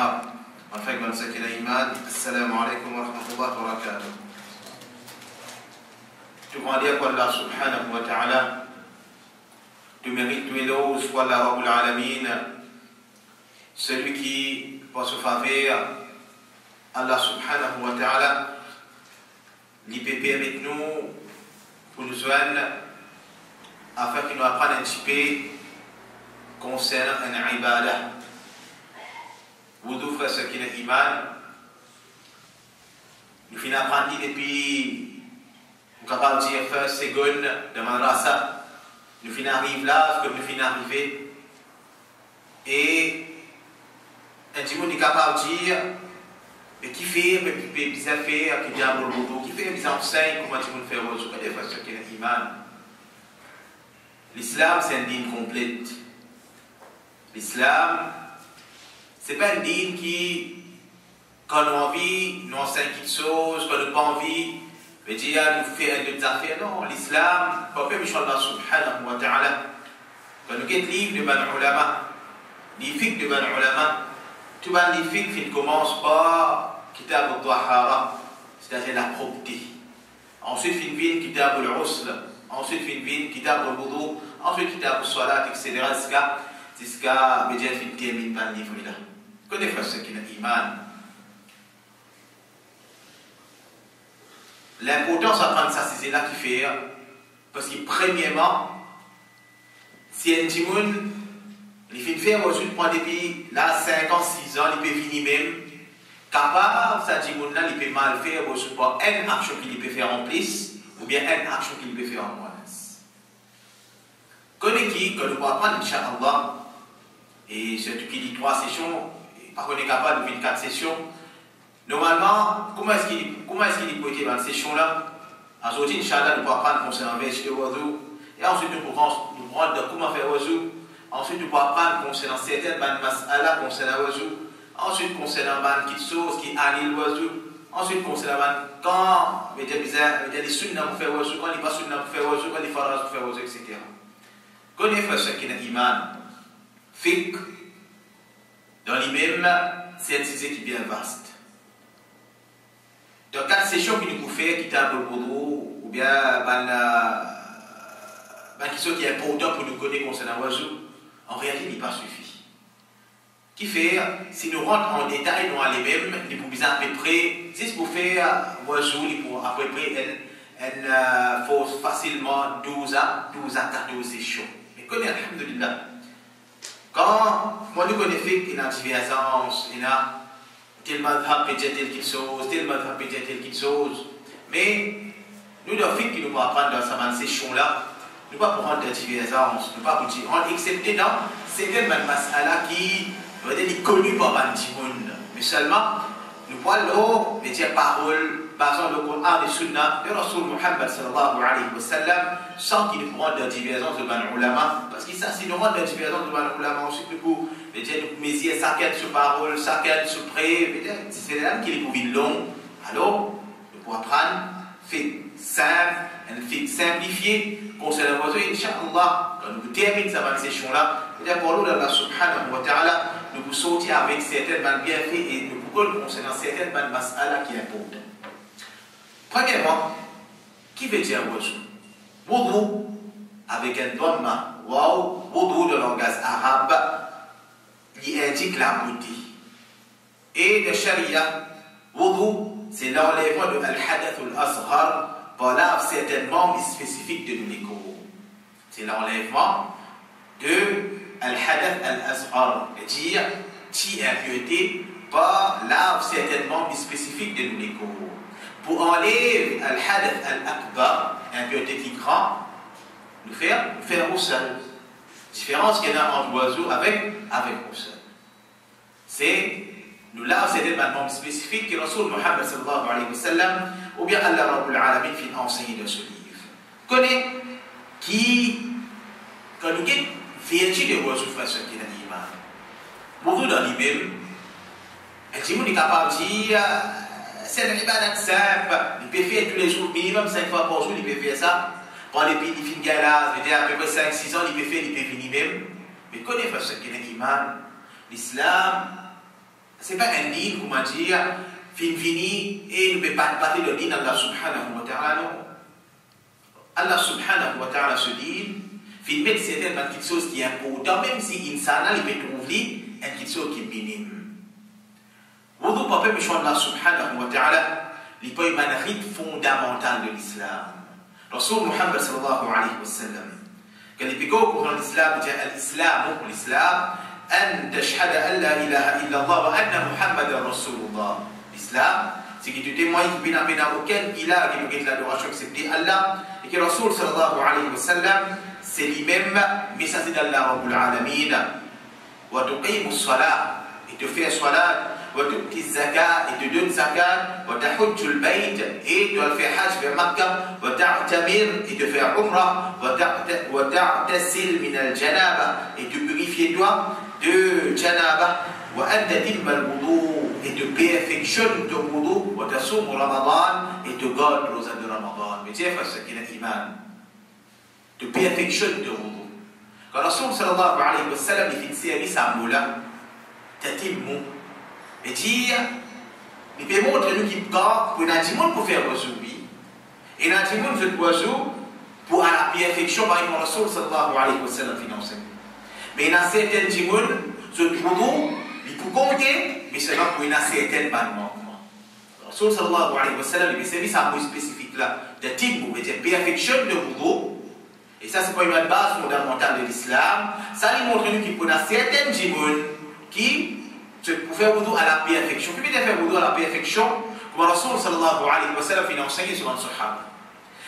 Enfin, sakina iman, assalamu alaikum wa rahmatullahi wa barakatuh. Tout grand dire qu'Allah subhanahu wa ta'ala, tu mérites tous les éloges pour Allah Rabbul Alamin, celui qui, pour se faveur, Allah subhanahu wa ta'ala, l'IPP avec nous, pour nous joindre, afin qu'il nous apprenne un petit peu concernant un ibadah. Vous ouvrez ce qui est iman. Nous finissons apprendre depuis, nous sommes capables de dire, first, second, de madrasa. Nous finissons arriver là, comme nous finissons arriver. Et un petit monde est capable de dire, mais qui fait, mais qui fait bizarre faire, qui vient pour le boulot, qui fait bizarre enseigne, comment tu peux faire autre chose, des fois ce qui est iman. L'islam, c'est un dîne complète. L'islam, c'est pas un dîne qui, quand on a envie, nous enseigne quelque chose, quand on n'a pas envie, veut dire, nous fait d'autres affaires. Non, l'islam, pas que Allah subhanahu wa ta'ala, quand nous avons livre de Ban Ulama, les fiqh de Ban Ulama, tout les fiqh qui commence par Kitab al-Tahara, c'est-à-dire la propreté. Ensuite, il vient Kitab al-Usl, ensuite, il vient Kitab al-Wudu, ensuite, Kitab al-Salat, etc. Jusqu'à veut dire qu'il termine par le livre là. Connaissez ce qu'il est iman. L'importance d'apprendre ça, c'est là qu'il fait. Parce que, premièrement, si un petit monde, il fait faire aujourd'hui, prend depuis là 5 ans, 6 ans, il peut venir même, capable, ça dit, là, il peut mal faire, aujourd'hui, pas une action qu'il peut faire en plus, ou bien une action qu'il peut faire en moins. Connaissez que nous pouvons apprendre, Inch'Allah, et surtout qui dit 3 sessions, par contre, on est capable de faire 4 sessions. Normalement, comment est-ce qu'il peut être dans cette session-là? Aujourd'hui, Inch'Allah, nous pouvons apprendre concernant le wudu. Et ensuite, nous pourrons nous prendre comment faire wudu. Ensuite, nous pourrons apprendre concernant certaines mas'ala concernant wudu. Ensuite, concernant quelque chose qui annule le wudu. Ensuite, concernant quand il y a des sunnahs pour faire wudu, quand il n'y a pas sunnahs pour faire wudu, quand il y a des faras pour faire wudu, etc. Connaissez ce qui est iman. Fiqh, dans lui-même, c'est un sujet qui est bien vaste. Dans 4 sessions que nous pouvons faire, Kitab al-Wudu, ou bien quelque chose qui est important pour nous connaître concernant le wudu, en réalité, il n'est pas suffit. Qui fait, si nous rentrons en détail dans les mêmes, il faut à peu près, si vous faites wudu, il faut à peu près, il faut facilement 12 à 14 sessions. Mais connaissez, alhamdulillah. Quand moi nous connaissons qu'il y a une divergence, il y a tel madhab peut dire telle chose, tel madhab peut dire telle chose, mais nous devons faire qu'il nous va apprendre dans cette session-là, nous ne pouvons pas prendre de divergence, nous ne pouvons pas dire, excepté dans certaines mas'ala qui doivent être connues par les monde, mais seulement nous pouvons dire paroles basant le Coran et Sunna de Rasul Muhammad sallallahu alayhi wa sallam sans qu'il nous prenne de divergence de Ban Ulama. Parce que ça, si nous rendons de divergence de Ban Ulama, ensuite nous mesurer chacun sur parole, chacun sur pré, c'est là qu'il est pour une longue. Alors, nous pouvons apprendre, fait simple, un fait simplifié, concernant le wudu, Inch'Allah, quand nous terminons cette session-là, pour nous, Allah subhanahu wa ta'ala, nous pouvons sortir avec certaines bienfaits et nous pouvons concernant certaines mas'ala qui importantes. Premièrement, qui veut dire wudu? Wudu, avec un dhamma, wow, wudu de langage arabe, il indique la beauté. Et le sharia, wudu, c'est l'enlèvement de al-hadath al-asghar par là certains membres spécifiques de nos corps. C'est l'enlèvement de al-hadath al-asghar, c'est-à-dire qui impureté par là certains membres spécifiques de nos corps. Pour enlever al-hadath al-akbar, impureté qui grand, nous faire roussel. Différence qu'il y a entre oiseau avec roussel. C'est nous là, c'est des membres spécifiques que Rasul Muhammad sallallahu alayhi wa sallam ou bien Allah Rabbul Alamin fait enseigner dans ce livre. Connais qui, quand nous avons vérifié de oiseaux face à qui n'a l'iman, beaucoup dans l'imam, un petit monde est capable de dire c'est un ibadat simple, il peut faire tous les jours, minimum 5 fois par jour, il peut faire ça. Pour les pays, il fait une galère, il à peu près 5-6 ans, il peut faire, il peut venir même. Mais connais face à qui n'a l'iman, l'islam, C'est pas un din, comment dire, fini, et ne peut pas parler de din Allah subhanahu wa ta'ala, non. Allah subhanahu wa ta'ala se dit, il met certaines petites choses qui est importantes, même si insana il peut trouver une petite chose qui est minime. Wudu papa mission Allah subhanahu wa ta'ala, il peut y avoir un rite fondamental de l'islam. Rasul Muhammad sallallahu alayhi wa sallam, quand il peut comprendre l'islam, il dit l'islam, أن تشهد أن لا إله إلا الله وأن محمدا رسول الله. L'islam, c'est que tu témoignes qu'il n'y a aucun ilah qui mérite l'adoration excepté Allah, et que Rasul sallallahu alayhi wa sallam, c'est lui-même messager d'Allah Rabbul Alamin. Wa tuqimu as-salat, et te fait salat, wa tu'ti zakat, et te donne zakat, wa tahujju al-bayt, et tu vas faire hajj vers Makkah, wa ta'tamir, et te faire umrah, wa ta'tasil min al-janaba, et te purifier toi de janaba, wa anta timma al-wudu, et te perfectionne ton wudu, wa tasum Ramadan, et te garde rosa de Ramadan. Mais tiens, face à qui est iman, te perfectionne ton wudu. Quand Rasul sallallahu alayhi wa sallam il fait une série sa moula, tatimmu, et dire, il peut montrer nous qui quand pour un dimon pour faire aujourd'hui, et un dimon fait oiseau pour à la perfection par exemple Rasul sallallahu alayhi wa sallam financé. Mais il y a certains dimon, ce wudu, il peut compter, mais seulement pour une certaine manquement. Rasul sallallahu alayhi wa sallam il fait service à un mot spécifique là, tatimmu, et dire perfectionne le wudu. Et ça, c'est pas une base fondamentale de l'islam. Ça lui montre nous qu'il y a certaines djimoun qui, pour faire wudu à la perfection, qui veut faire wudu à la perfection, comme Rasul sallallahu alayhi wa sallam il a enseigné sur le Sahaba.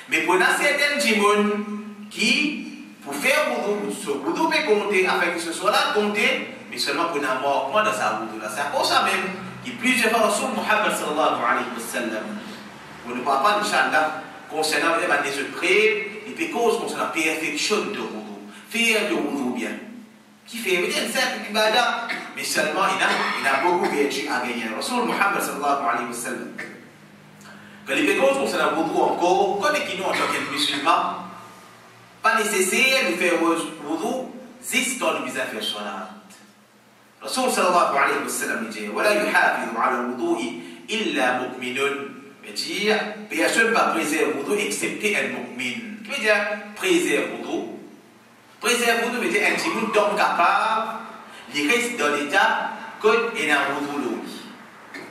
Mais pour certaines djimoun qui, pour faire wudu, ce wudu peut compter, afin que ce soit là compté, mais seulement pour un manquement dans sa wudu là. C'est pour ça même qu'il plusieurs fois Rasul Muhammad sallallahu alayhi wa sallam, on ne parle pas d'Inch'Allah, concernant les prêts, les causes concernant la perfection de wudu, faire de wudu bien. Qui fait une simple ibadah, mais seulement il a beaucoup de vertu à gagner. Rasul Muhammad sallallahu alayhi wa sallam. Quand les causes concernant le wudu encore, comme qui nous en tant que musulmans, pas nécessaire de faire wudu, juste dans le visage faire salat. Rasul sallallahu alayhi wa sallam dit, ولا يحافظ على الوضوء إلا مؤمن. Dire, personne ne va préserver le wudu excepté un mu'min. Qui veut dire préserver le wudu? Préserver le wudu veut dire un petit peu d'homme capable, il reste dans l'état qu'il y a un wudu là.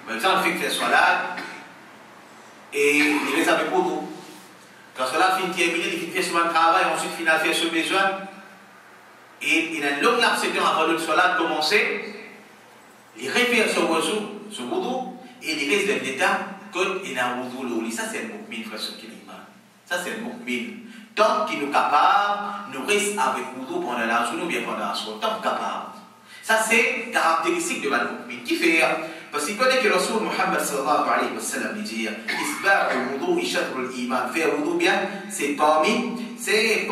Par exemple, il fait faire salat et il reste avec le wudu. Quand salat finit terminé, il fait son travail, ensuite il finit faire son besoin. Et il y a une longue laps de temps avant le salat commencer, il réfère son wudu et il reste dans l'état. Il a un wudu, ça c'est un mu'min, frère, ce qui est iman. Ça c'est un mu'min. Tant qu'il est capable, nous reste avec wudu pendant la journée ou bien pendant la soirée. Tant capable. Ça c'est caractéristique de la mu'min. Qui fait? Parce qu'il connaît que le Rasul Muhammad sallallahu alayhi wa sallam dit Isba'u wudu ishatrul iman. Faire wudu bien, c'est parmi, c'est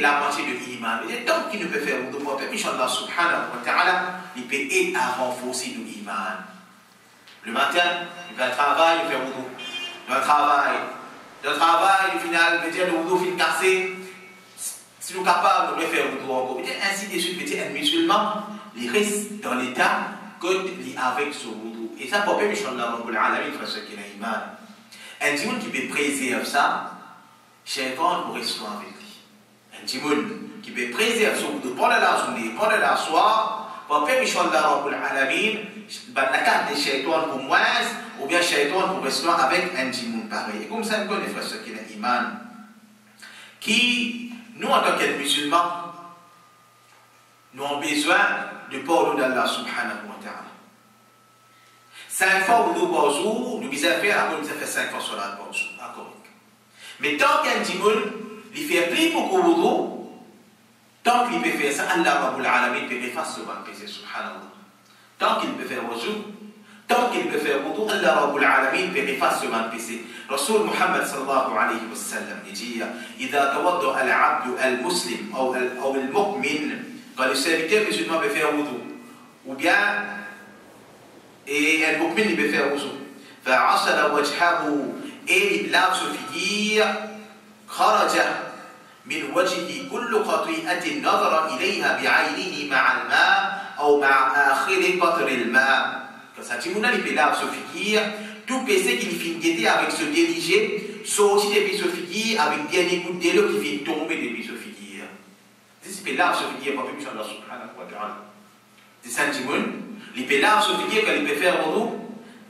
la moitié de l'iman. Tant qu'il ne peut faire wudu pour faire, Inch'Allah subhanahu wa ta'ala, il peut aider à renforcer l'iman. Le matin, il va au travail, il fait wudu. Le travail, au final, il veut dire le wudu finit cassé. Si nous sommes capables de faire wudu encore, ainsi de suite, un musulman, il reste dans l'état qu'il est avec ce wudu. Et ça, pour Inch'Allah, Rabbul Alamin, frère, ce qui est l'iman. Un djimoun qui peut préserver ça, Shaitan pourrait se faire avec lui. Un djimoun qui peut préserver son wudu pendant la journée, pendant la soirée, pour Inch'Allah, Rabbul Alamin, la carte des shaitans pour moi, ou bien shaitan pour rester avec un djimoun pareil. Et comme ça, nous connaissons ce qui est l'iman. Qui, nous en tant que musulmans, nous avons besoin du pardon d'Allah subhanahu wa ta'ala. 5 fois wudu par jour, nous devons faire, nous devons faire 5 fois salat par jour. D'accord. Mais tant qu'un djimoun, il fait plus beaucoup wudu, tant qu'il peut faire ça, Allah Rabbul Alamin peut effacer le péché, subhanallah. Tant qu'il peut faire wudu, tant qu'il peut faire wudu, Allah Rabbul Alamin peut effacer le péché. Rasul Muhammad sallallahu alayhi wa sallam dit إذا توضأ العبد المسلم أو المؤمن, quand le serviteur musulman peut faire wudu, ou bien et un mu'min il peut faire wudu, فعصل وجهه et il lave sa figure, خرج من وجهه كل خطيئة نظر إليها بعينه مع الماء أو مع آخر قطر الماء. Quand ça dit, on a les pélaves se figure, tout PC qui finit guetter avec ce déligé, sorti depuis ce figure, avec dernier coup de l'eau qui vient tomber depuis ce figure. C'est pélaves se figure, pas plus Allah subhanahu wa ta'ala. C'est ça, les pélaves se figure, quand ils peuvent faire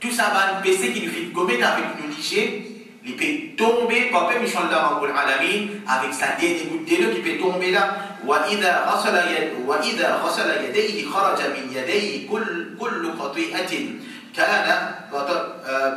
tout ça va un PC qui nous fait commettre avec nous ligé, il peut tomber, pas même Inch'Allah Rabbul Alamin, avec sa dernière goutte d'eau qui peut tomber là. وإذا غسل يديه خرج من يديه كل خطيئة كان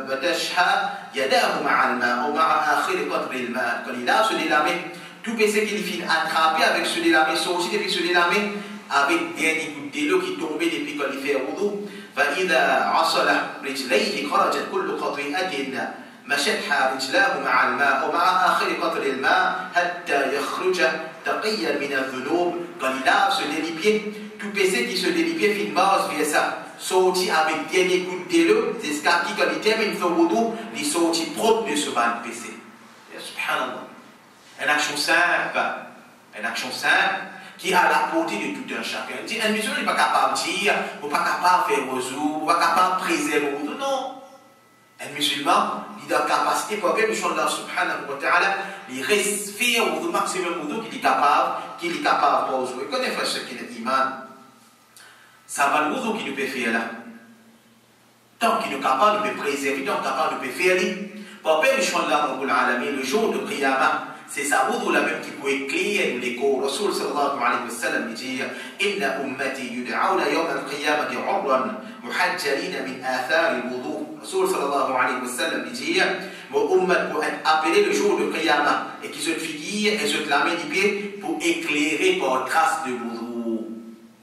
بتشها يداه مع الماء ومع آخر قطر الماء. Quand il a se délamer, tout PC qu'il finit attraper avec ce délamer, sorti depuis ce délamer, avec dernière goutte d'eau qui tombait depuis quand il fait wudu. فإذا غسل رجليه خرجت كل خطيئة مشتها رجلاه مع الماء ومع آخر قطر الماء حتى يخرج تقيا من الذنوب. Quand il lave se délipier, tout PC qui se délipier fait une base vers ça, sorti avec dernier coup de l'eau, jusqu'à qui quand il termine son wudu, il sorti propre de ce ban PC. Subhanallah. Une action simple, qui a la portée de tout un chacun. Un musulman n'est pas capable de dire, ou pas capable de faire wudu, ou pas capable de préserver le wudu. Non. Un musulman, il a la capacité pour que Allah subhanahu wa ta'ala, il reste faire le maximum wudu qu'il est capable de wudu. Et quand on fait ce qui est iman, ça va le wudu qu'il nous peut faire là. Tant qu'il est capable de préserver, tant qu'il est capable de faire, pour que Allah le jour de Qiyamah, c'est ça wudu la même qui peut éclairer les corps. Rasul sallallahu alayhi wa sallam dit Inna ummati yud'auna yawm al-qiyamati 'urran muhajjalina min athar al-wudu. Rasul sallallahu alayhi wa sallam dit mon ummat pour être appelé le jour de Qiyamah et qui se figure et se clame les pieds pour éclairer par trace de wudu.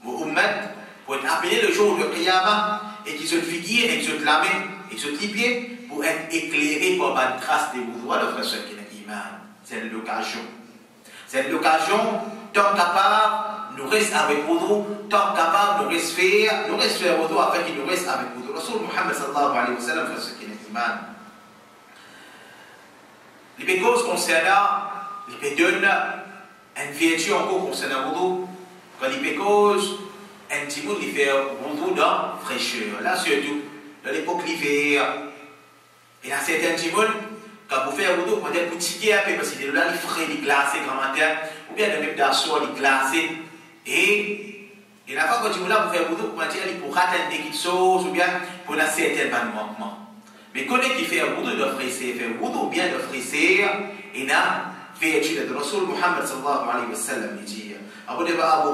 Mon ummat pour être appelé le jour de Qiyamah et qui se figure et se clame et se pieds pour être éclairé par une trace de wudu. Alors frère, ce qui est iman. C'est l'occasion. C'est l'occasion, tant capable, nous reste avec wudu, tant capable, nous reste faire wudu afin qu'il nous reste avec wudu. Rasul Muhammad sallallahu alayhi wa sallam fait ce qu'il est iman. Les causes concernant, les donne une vertu encore concernant wudu, quand les causes, un petit bout de faire wudu dans fraîcheur. Là, surtout, dans l'époque l'hiver, et dans certains petits bouts, quand vous faites un wudu, vous pouvez tiquer un peu parce qu'il est là, il frais, il est glacé, ou bien le même d'assaut, il est glacé. Et la fois quand vous faites un wudu, vous pouvez dire pour atteindre des petites choses, ou bien pour un certain manquement. Mais quand on fait un wudu de frisser, faire un wudu bien de frisser, il y a vertu de Rasul Muhammad sallallahu alayhi wa sallam. Il dit, Abu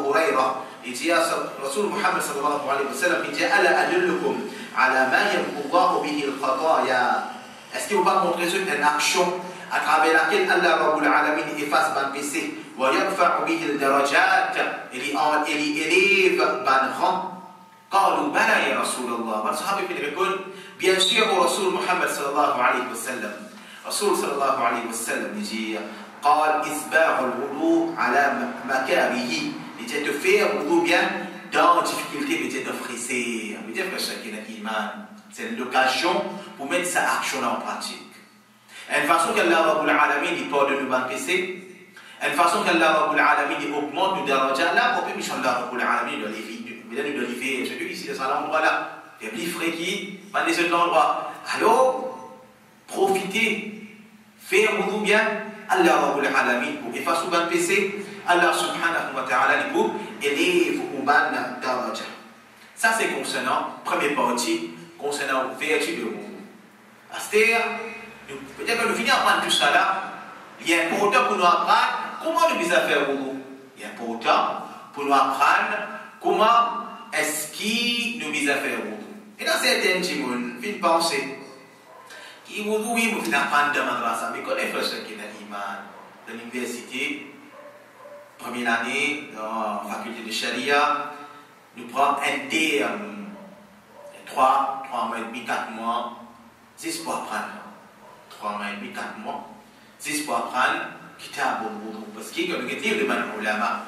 Huraira, il dit, Rasul Muhammad sallallahu alayhi wa sallam, il dit, Ala adullukum ala ma yamqullahu bihi al-khataya. Est-ce qu'il ne va pas montrer une action à travers laquelle Allah Rabbul Alamin efface ban péché, wa yarfa'u bihi al-darajat, il élève ban rang? قالوا بلى يا رسول الله. والصحابة يقول bien sûr au Rasul Muhammad sallallahu alayhi wa sallam. Rasul sallallahu alayhi wa sallam dit قال إسباغ الوضوء على مكاره. Il dit de faire wudu bien dans difficulté, il dit de frisser. Il dit que c'est un iman. C'est l'occasion pour mettre sa action en pratique. Une façon qu'Allah Rabbul Alamin il pardonne nos bons péchés, une façon qu'Allah Rabbul Alamin il augmente nos darajas. Là, pour que Allah Rabbul Alamin doit les faire. Celui ici, dans cet endroit-là, il y a plus frais qui va dans cet endroit. Alors, profitez, faire wudu bien. Allah Rabbul Alamin pour effacer nos bons péchés. Allah subhanahu wa ta'ala pour élève nos bons darajas. Ça, c'est concernant la première partie. Concernant la vertu de wudu. C'est-à-dire, peut-être que nous finissons par tout ça là, il est important pour nous apprendre comment nous devons faire wudu. Il est important pour nous apprendre comment est-ce qu'il nous devons faire wudu. Et dans certains gens, ils pensent que wudu, oui, nous finissons par apprendre dans la madrasa, mais quand on fait ce qui est l'imam de l'université, première année, dans la faculté de Sharia, nous prenons un terme. 3 mois et demi, 4 mois, 6 pour apprendre. 3 mois et demi, 4 mois, 6 pour apprendre Kitab al-Wudu. Parce qu'il y a le livre de Man Ulama,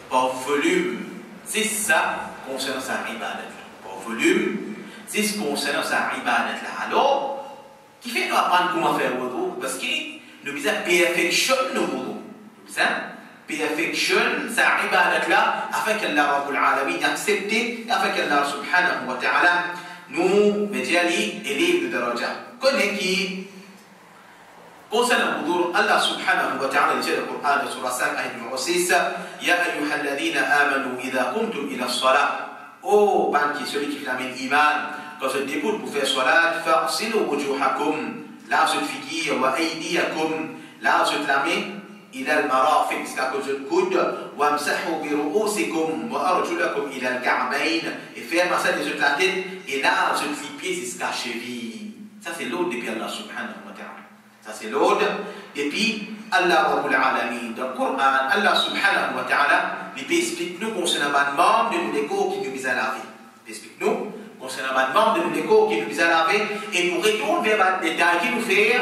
par volume, 6 ça concernant sa ibadat. Par volume, 6 concernant sa ibadat. Alors, qui fait nous apprendre comment faire wudu? Parce que nous devons perfectionner le wudu. Nous devons perfectionne sa ibadat là afin qu'Allah Rabbul Alamin accepte, afin qu'Allah subhanahu wa ta'ala nous, médiali, élèves de daraja. Connais qui, concernant Wudu, Allah subhanahu wa ta'ala dit dans le Coran, surah 5, ayat numéro 6, Ya ayyuhalladhina amanu idha kumtum ila salat. Oh, ban qui celui qui fait l'amène iman, quand je déboute pour faire salat, fa'silu wujuhakum, là je figure, wa aydiyakum, là je l'amène, ila al-marafiq, c'est à cause de coude, wa amsahu bi ru'usikum, wa arjulakum ila al-ka'bayn, et faire massage de la tête, et là je fais pied jusqu'à cheville. Ça c'est l'ordre depuis Allah subhanahu wa ta'ala. Ça c'est l'ordre depuis Allah Rabbul Alamin. Dans le Coran, Allah subhanahu wa ta'ala, il explique nous concernant le membre de nos échos qui nous visent à laver. Il explique nous concernant le membre de nos échos qui nous visent à laver. Et nous retournons vers les détails qui nous fait,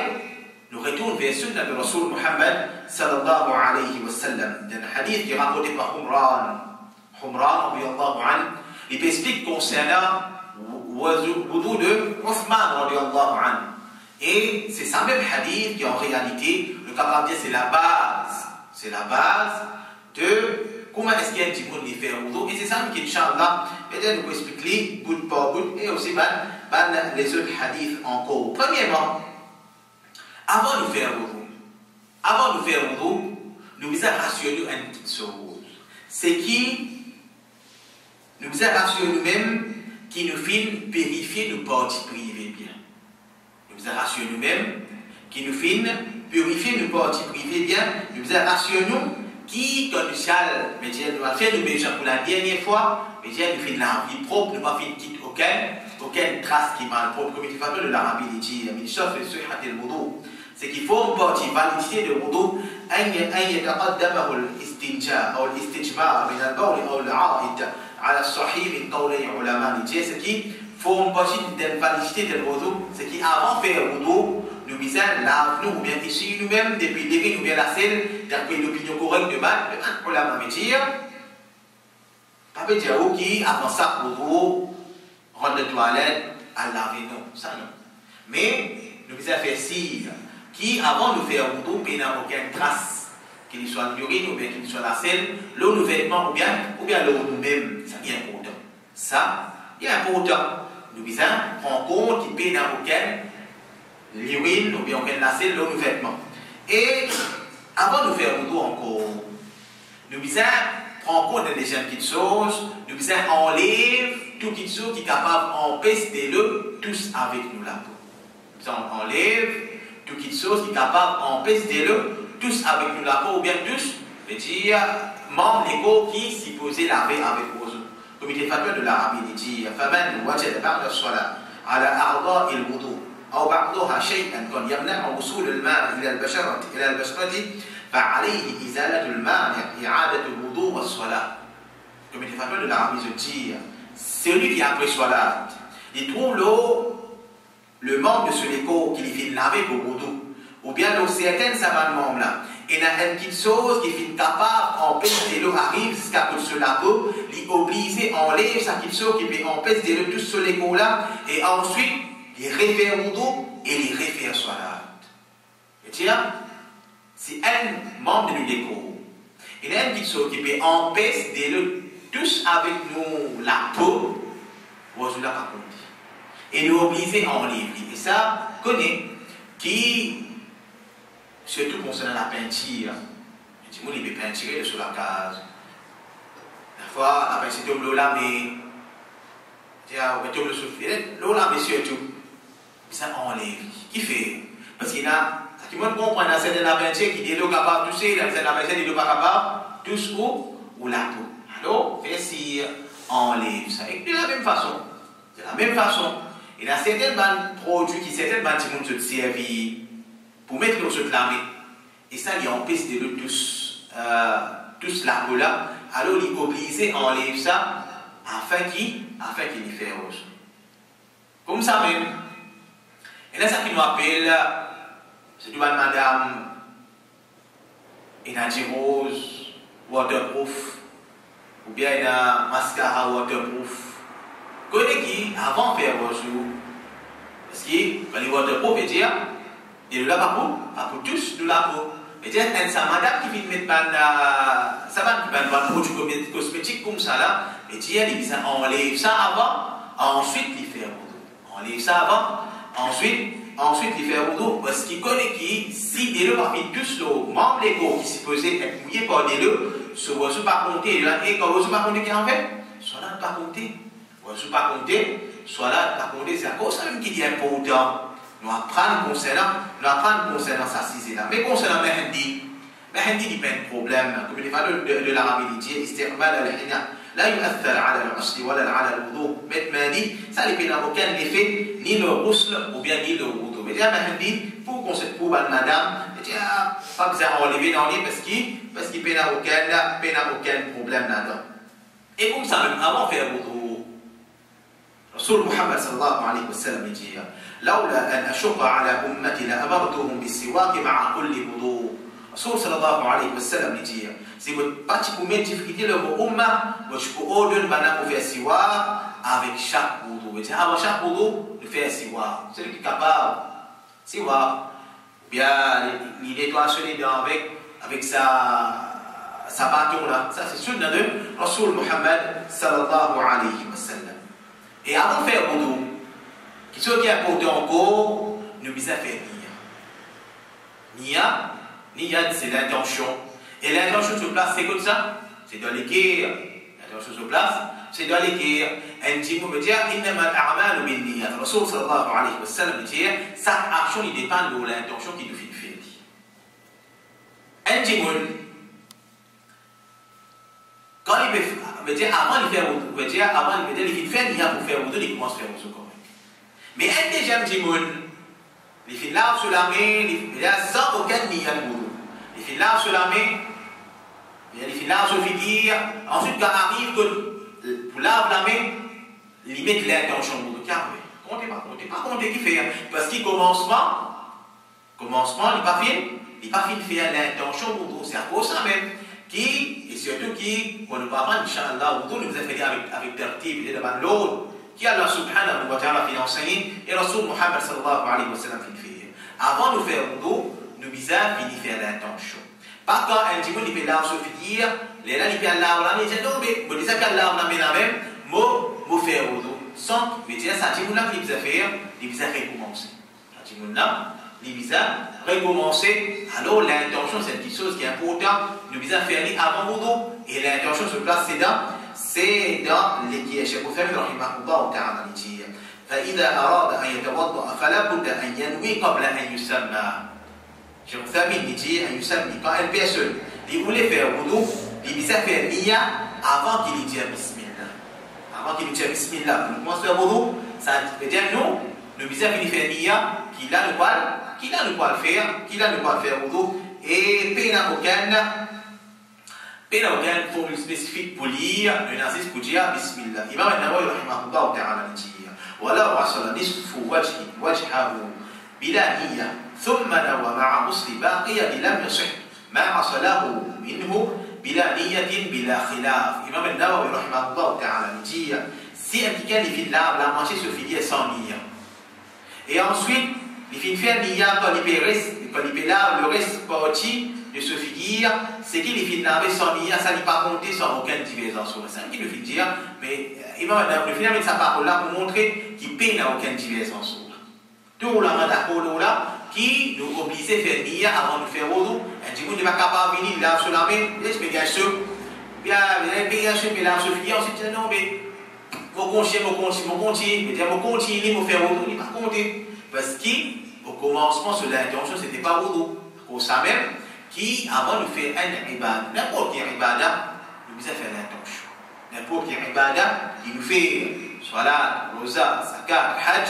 nous retournons vers ceux de Rasul Muhammad sallallahu alayhi wa sallam. Dans le hadith qui est rapporté par Humran, il explique concernant le wudu de Uthman radiallahu anhu. Et c'est ça même hadith qui en réalité, le capable de dire c'est la base. C'est la base de comment est-ce qu'il y a un petit monde qui fait wudu. Et c'est ça qui, Inch'Allah, peut-être nous pouvons expliquer bout par bout et aussi les autres hadiths encore. Premièrement, avant de faire wudu, nous devons rassurer une petite chose. C'est qui nous devons rassurer nous-mêmes qui nous fait purifier nos parties privées bien. Nous devons rassurer nous-mêmes qui nous fait purifier nos parties privées bien. Nous devons rassurer nous qui, quand nous sommes, nous avons fait nos béjans pour la dernière fois, nous fait de la vie propre, nous n'avons pas fait aucune trace qui est mal propre. Comme il fait de l'Arabie, il dit, c'est qu'il faut une partie validité de wudu, أن يتقدمه الاستنجاء أو الاستجماع من البول أو العائد على الصحيح من قول العلماء. Ce qui faut une partie de validité de wudu, c'est qu'avant de faire wudu, nous disons lave-nous ou bien ici nous-mêmes depuis le nous bien la selle, d'après l'opinion correcte de man, le ulama veut dire, pas veut dire qui avant ça wudu, rendre la toilette, à laver non, ça non. Mais nous disons faire si qui, avant de faire wudu, il n'y a aucune trace, qu'il soit l'urine ou bien qu'il soit la selle, l'eau, nos vêtements ou bien l'eau nous-mêmes. Ça, c'est important. Ça, c'est important. Nous disons, prendre compte qu'il n'y a aucune l'urine ou bien aucune la selle, l'eau, nos vêtements. Et avant de faire wudu encore, nous disons, prendre compte de déjà petites choses, nous disons, enlève tout petites choses qui est capable d'empêcher-le tous avec nous là. Nous disons, enlève tout quelque chose qui est capable d'empêcher-le tous avec nous la peau ou bien tous, veut dire membres légaux qui s'y posaient laver avec vous. Comme il est fatwa de l'Arabie, il dit فَمَنْ وَجَدَ بَعْدَ الصَّلَاةِ عَلَى أَعْضَاءِ الْوُضُوءِ أَوْ بَعْضُهَا شَيْئًا كَانَ يَمْنَعُ وُصُولَ الْمَاءِ إلى البشرة فَعَلَيْهِ إِزَالَةُ الْمَانِعِ إِعَادَةُ الْوُضُوءِ وَالصَّلَاةِ. Comme il est fatwa de l'Arabie, il dit celui qui après salat, il trouve le membre de ce léco qui fait laver pour wudu, ou bien dans certains savants là, il y a une petite chose qui est capable d'empêcher l'eau arrive jusqu'à ce labo, il oblige à enlever sa petite chose qui peut empêcher l'eau tout ce léco là, et ensuite il refaire wudu et il refaire salat. C'est-à-dire, c'est un membre de léco. Il y a une petite chose qui peut empêcher l'eau tous avec nous la peau, ou la par contre. Et nous obliger à enlever. Et ça, connaît qui, surtout concernant la peinture, il peut peinturer sur la case. Parfois, la peinture de l'eau lamée, l'eau lamée surtout, ça enlève. Qui fait? Parce qu'il y a, qui me comprend, il y a certaines peintures qui disent l'eau capable de toucher, il y a certaines peintures qui disent pas capable de toucher ou la peau. Alors, faire si enlève ça. Et de la même façon. De la même façon. Il y a certains produits qui certaines bandes se servent pour mettre l'eau sur la main. Et ça, il empêche de le tous la peau là. Alors, il est obligé à enlever ça afin qu'il y fasse rose. Comme ça même. Et là, ça qui nous appelle, c'est du madame Energy Rose, waterproof, ou bien un mascara waterproof. Qui avant de faire vos jours, parce que les waterproof veut dire, il est là pas pour tous, nous là pour. Mais dire, c'est un madame qui vient mettre ça va un produit cosmétique comme ça là, et dire, il enlève ça avant, ensuite il fait un produit. enlève ça avant. Ensuite, il fait wudu parce qu'il connaît qui, si des le parmi tous les membres légaux qui supposaient être mouillés par des le, ce wudu pas compté. Et quand wudu pas compté, qu'est-ce qu'on fait? Soit là, pas compté. Wudu pas compté, soit là, pas compté. C'est à cause ça même qui est important. Nous apprenons concernant ça, si c'est là. Mais concernant Mehdi il n'y a pas de problème. Comme il fait de l'Arabie, il dit استعمال الحناء لا يؤثر على الغسل ولا على الوضوء. Mehdi, ça ne fait aucun effet, ni le ghusl ou bien ni le wudu. Mais Mehdi, pour madame, pas besoin d'enlever dans les parce qu'il n'y a aucun problème là-dedans. Et comme ça, même avant de faire wudu, Rasul Muhammad sallallahu alayhi wa sallam dit لولا أن أشق على أمتي لأمرتهم بالسواك مع كل وضوء. Rasul sallallahu alayhi wa sallam dit si vous parti pour mettre difficulté le mot umma, vous pouvez ordonner maintenant de faire siwak avec chaque wudu. Avant chaque wudu, de faire siwak. Celui qui est capable, siwak, bien il nettoie ses dents avec sa bâton là. Ça c'est sunna de Rasul Muhammad sallallahu alayhi wa sallam. Et avant de faire wudu, ce qui est important encore, nous devons faire niya. Niya, c'est l'intention. Et l'intention se place, c'est comme ça. C'est dans l'équerre. L'intention se place, c'est dans l'équerre. Un petit mot me dit, innama al-a'malu bin niyat. Rasul sallallahu alayhi wa sallam dit, sa action, il dépend de l'intention qui nous fait faire. Un petit mot, quand il veut dire, avant de faire wudu, avant de faire niya pour faire wudu, il commence à faire wudu quand même. Mais un deuxième petit mot, les filles lavent sur la main, sans aucun niya de wudu. Les filles lavent sur la main, les filles lavent sur le figure. Ensuite, quand arrive pour laver la main, ils mettent l'intention de wudu. Comptez pas qui fait. Parce qu'il commencement, il n'est pas fini de faire l'intention de wudu. C'est à cause de ça même. Et surtout qu'on ne va pas, Inch'Allah, wudu, nous a fait avec tertib, il est devant l'autre. Qui Allah subhanahu wa ta'ala fait enseigner et Rasul Muhammad sallallahu alayhi wa sallam fait faire. Avant de faire wudu, nous devons finir faire l'intention. Par contre, un petit peu, il peut là se dire, les là, il peut là, il dit non, mais vous dites qu'Allah, on a la même, moi, faire wudu. Sans, mais dire, ça, il peut faire, il peut recommencer. Ça, il peut recommencer. Alors, l'intention, c'est une petite chose qui est importante. Nous devons faire avant wudu et l'intention se place, c'est dans les Cheikh Uthaymin rahimahullah ta'ala dit فإذا أراد أن يتوضأ فلا بد أن ينوي قبل أن يسمى. Cheikh Uthaymin dit أن يسمي quand une personne il voulait faire wudu, il doit faire niya avant qu'il dise bismillah. Avant qu'il dise bismillah, pour commencer à faire wudu, ça veut dire nous devons faire niya qu'il a le quoi faire wudu et aucune formule spécifique pour lire, un insiste pour dire Bismillah. Imam al-Nawawi rahimahullah ta'ala dit ولو وصل نصف وجهه بلا نية ثم نوى مع غسل باقية لم يصح ما حصله منه بلا نية بلا خلاف. Imam al-Nawawi rahimahullah ta'ala dit si un quelqu'un il fait la manger se finit sans niya. Et ensuite, il fait faire niya quand il peut là le reste parti de ce figure, c'est qu'il est fait laver sans niya, ça n'est pas compté sans aucune diversion. C'est ça qui nous fait dire, mais il va finir avec sa parole là pour montrer qu'il paye n'a aucune diversion. Tout le monde d'accord là, qui nous oblige à faire niya avant de faire wudu, un petit peu n'est pas capable de venir là sur la main, laisse me dire ce, bien, mais là sur figure, ensuite non, mais vous continuez, mais dire vous continuez, vous faire wudu, il n'est pas compté. Parce qu'au commencement, sur l'intention, ce n'était pas wudu. Pour ça même, qui, avant de faire un ibadah, n'importe quel ibadah, nous devons faire l'intention. N'importe quel ibadah, il nous fait, soit là, rosa, zakat, hajj,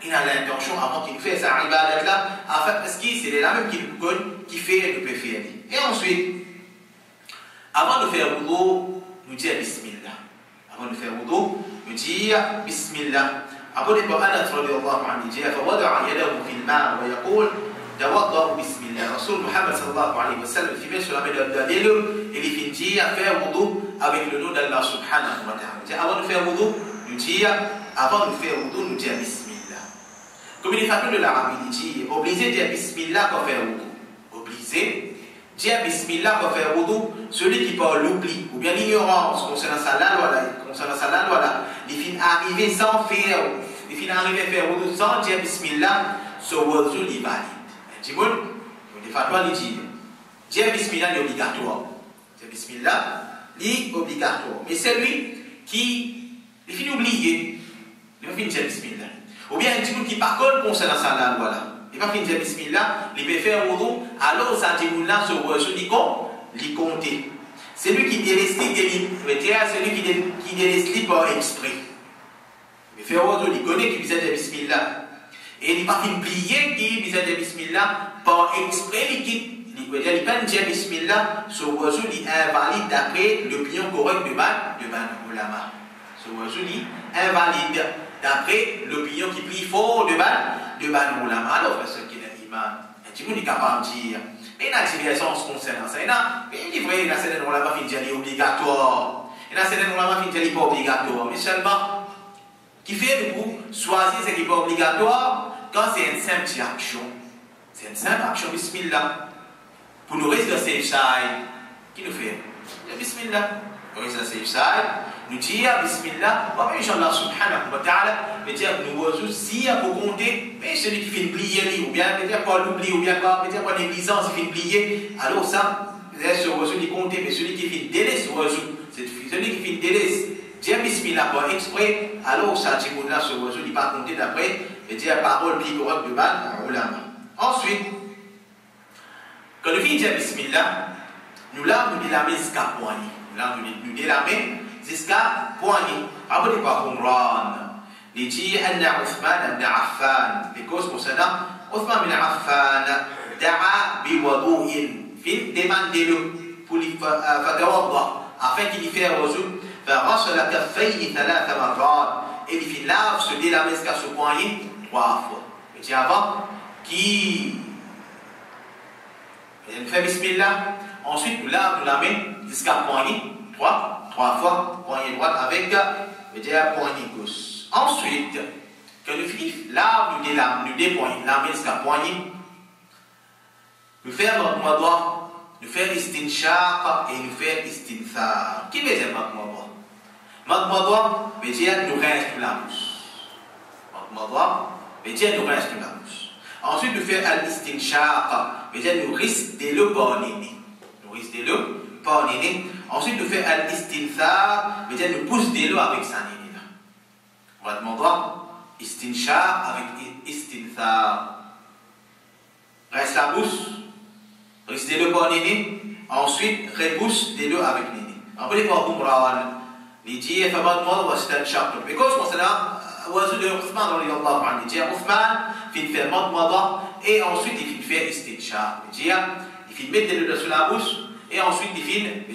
il a l'intention avant qu'il fait sa ibadah là, parce que c'est la même qui fait et nous peut faire. Et ensuite, avant de faire wudu, nous disons bismillah. Avant de faire wudu, nous disons bismillah. أقول ابن أنس رضي الله عنه جاء فوضع يده في الماء ويقول توضأ بسم الله. Rasul Muhammad sallallahu alayhi wa sallam fait sur la méthode d'Adélo et il finit à faire wudu avec le nom d'Allah subhanahu wa ta'ala. Avant de faire wudu, nous disons bismillah. Comme il est fait de l'arabe, il dit obligé de dire bismillah pour faire wudu. Obligé de dire bismillah pour faire wudu. Celui qui parle l'oubli ou bien l'ignorance concernant sa loi, il finit arriver sans faire, il il arrive à faire wudu sans dire bismillah, ce wudu est valide. Tu vois, des fatwas les disent. Dire bismillah est obligatoire. Dire bismillah est obligatoire. Mais celui qui finit oublié, il va finir dire bismillah. Ou bien un petit qui par contre concernant ça, voilà. Il va finir dire bismillah, il peut faire wudu, alors ça dit là, ce wudu il compte. Celui qui délaisse, celui qui délaisse par exprès. Il fait wudu, il connaît qu'il vient dire bismillah. Et il va finir plier qu'il vient dire bismillah par exprès, il peut dire bismillah, ce wudu est invalide d'après l'opinion correcte de Ban Ulama. Ce wudu est invalide d'après l'opinion qui plie fort de Ban Ulama. Alors, ce qui est l'imam, tu es capable de dire, mais il y a une divergence concernant ça. Il est vrai, il y a certaines ulama qui disent obligatoire. Il y a certaines ulama qui disent pas obligatoire. Mais seulement, qui fait de vous choisir ce qui n'est pas obligatoire quand c'est une simple action. C'est une simple action, bismillah. Pour nous rester dans safe side, qui nous fait? Bismillah. Nous restons dans safe side. Nous disons bismillah. Bon, Inch'Allah subhanahu wa ta'ala, mais dire nous aussi pour compter, mais celui qui fait oublier, ou bien dire pas l'oublier, ou bien pas négligence, il fait oublier. Alors ça, ce oiseau il compte, mais celui qui fait délaisse ce oiseau, celui qui fait délaisse, dire bismillah par exprès, alors ça, ce oiseau il n'est pas compté d'après, et dire parole plus correcte de Ban Ulama. Ensuite, quand nous finissons dire bismillah, nous là, nous délamons jusqu'à poignée. Nous délamons jusqu'à poignée. Rappelez pas Qumran. Il dit Anna Uthman ibn Affan. Because concernant Uthman ibn Affan, da'a bi wudu'in. Fin demandez-le pour lui fatawadda afin qu'il y fasse wudu. فغسل كفيه 3 مرات. Et il fait lave se délamer jusqu'à ce poignet 3 fois. Il dit avant qui il fait bismillah. Ensuite, nous lavons la main jusqu'à poignet 3 fois, poignet droite avec poignet gauche. Ensuite, quand nous finissons, là, nous dépoignons la main jusqu'à poignet. Nous faisons notre madwa, nous faisons istinshaq et nous faisons istinthar. Qui veut dire notre madwa? Notre madwa veut dire nous restons la bouche. Notre madwa veut dire nous restons la bouche. Ensuite, nous faisons al-istinshaq, veut dire nous risquons de le borner. Nous risquons de le borner. Ensuite, nous faisons al-istinthar, veut dire nous poussons de l'eau avec sa nini. On va demander istinshaq avec istinthar. Reste la bouche, reste de l'eau pour nini. Ensuite, repousse de l'eau avec nini. Après, pour Qumran, il dit, il faut demander wastinshaq. Because concernant Wazul de Uthman, il dit, Uthman, il fait madmada et ensuite il fait istinshaq. Il dit, il fait mettre de l'eau sur la bouche et ensuite il fait